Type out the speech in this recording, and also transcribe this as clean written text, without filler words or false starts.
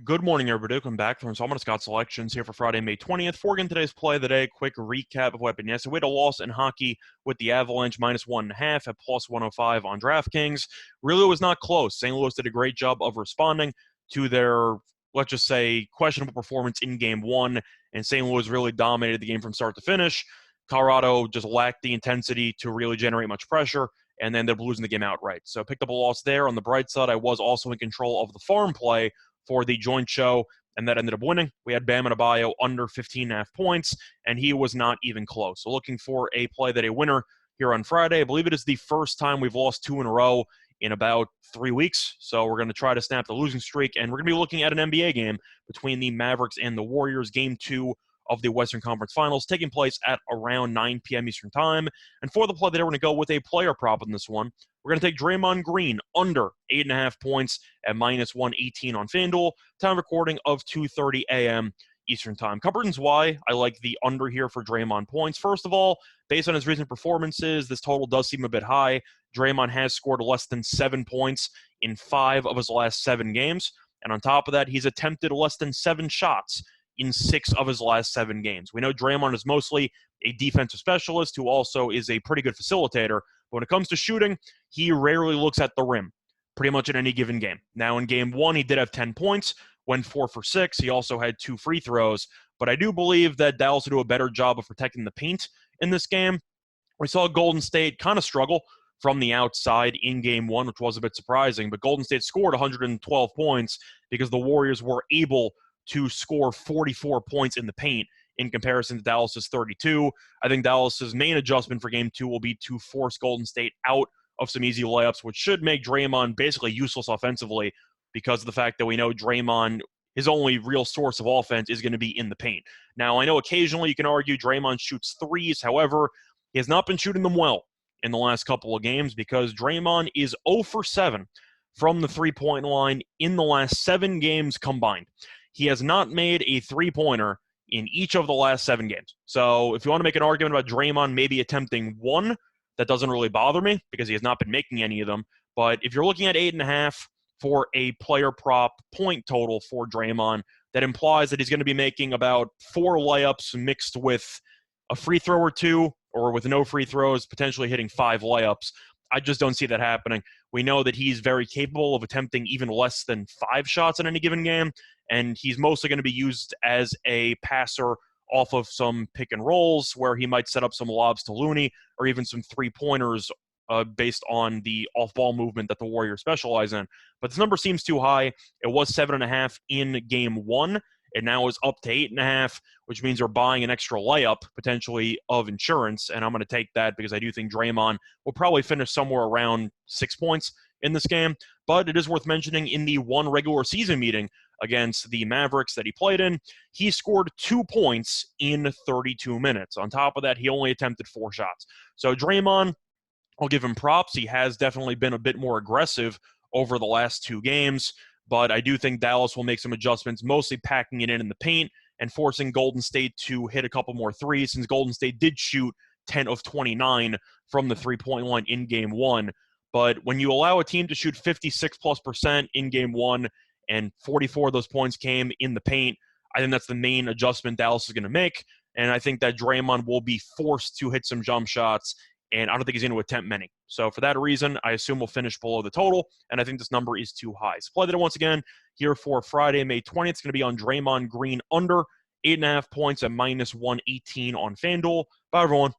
Good morning, everybody. Welcome back from Salmon Scott Selections here for Friday, May 20th. For again today's play of the day, quick recap of what happened yesterday. We had a loss in hockey with the Avalanche -1.5 at plus 105 on DraftKings. Really was not close. St. Louis did a great job of responding to their, let's just say, questionable performance in game one, and St. Louis really dominated the game from start to finish. Colorado just lacked the intensity to really generate much pressure, and then they're losing the game outright. So picked up a loss there. On the bright side, I was also in control of the farm play for the joint show, and that ended up winning. We had Bam Adebayo under 15.5 points, and he was not even close. So looking for a play that a winner here on Friday. I believe it is the first time we've lost two in a row in about 3 weeks. So we're going to try to snap the losing streak, and we're going to be looking at an NBA game between the Mavericks and the Warriors, game two of the Western Conference Finals, taking place at around 9 p.m. Eastern Time. And for the play that we're going to go with a player prop in this one, we're going to take Draymond Green under 8.5 points at -118 on FanDuel. Time recording of 2:30 a.m. Eastern Time. Couple reasons why I like the under here for Draymond points. First of all, based on his recent performances, this total does seem a bit high. Draymond has scored less than 7 points in 5 of his last 7 games. And on top of that, he's attempted less than 7 shots in 6 of his last 7 games. We know Draymond is mostly a defensive specialist who also is a pretty good facilitator. But when it comes to shooting, he rarely looks at the rim pretty much in any given game. Now, in game one, he did have 10 points, went 4 for 6. He also had 2 free throws. But I do believe that Dallas will do a better job of protecting the paint in this game. We saw Golden State kind of struggle from the outside in game one, which was a bit surprising. But Golden State scored 112 points because the Warriors were able to score 44 points in the paint in comparison to Dallas's 32. I think Dallas's main adjustment for game two will be to force Golden State out of some easy layups, which should make Draymond basically useless offensively because of the fact that we know Draymond, his only real source of offense is going to be in the paint. Now, I know occasionally you can argue Draymond shoots threes. However, he has not been shooting them well in the last couple of games because Draymond is 0 for 7 from the three-point line in the last 7 games combined. He has not made a three-pointer in each of the last 7 games. So if you want to make an argument about Draymond maybe attempting one, that doesn't really bother me because he has not been making any of them. But if you're looking at 8.5 for a player prop point total for Draymond, that implies that he's going to be making about 4 layups mixed with a free throw or 2, or with no free throws, potentially hitting 5 layups. I just don't see that happening. We know that he's very capable of attempting even less than 5 shots in any given game, and he's mostly going to be used as a passer off of some pick and rolls where he might set up some lobs to Looney or even some three-pointers based on the off-ball movement that the Warriors specialize in. But this number seems too high. It was 7.5 in game one. It now is up to 8.5, which means they're buying an extra layup, potentially, of insurance. And I'm going to take that because I do think Draymond will probably finish somewhere around 6 points in this game. But it is worth mentioning in the one regular season meeting against the Mavericks that he played in, he scored 2 points in 32 minutes. On top of that, he only attempted 4 shots. So Draymond, I'll give him props. He has definitely been a bit more aggressive over the last 2 games. But I do think Dallas will make some adjustments, mostly packing it in the paint and forcing Golden State to hit a couple more threes, since Golden State did shoot 10 of 29 from the three-point line in game one. But when you allow a team to shoot 56+% in game one and 44 of those points came in the paint, I think that's the main adjustment Dallas is going to make. And I think that Draymond will be forced to hit some jump shots, and I don't think he's going to attempt many. So for that reason, I assume we'll finish below the total, and I think this number is too high. So play that once again here for Friday, May 20th. It's going to be on Draymond Green under 8.5 points at -118 on FanDuel. Bye, everyone.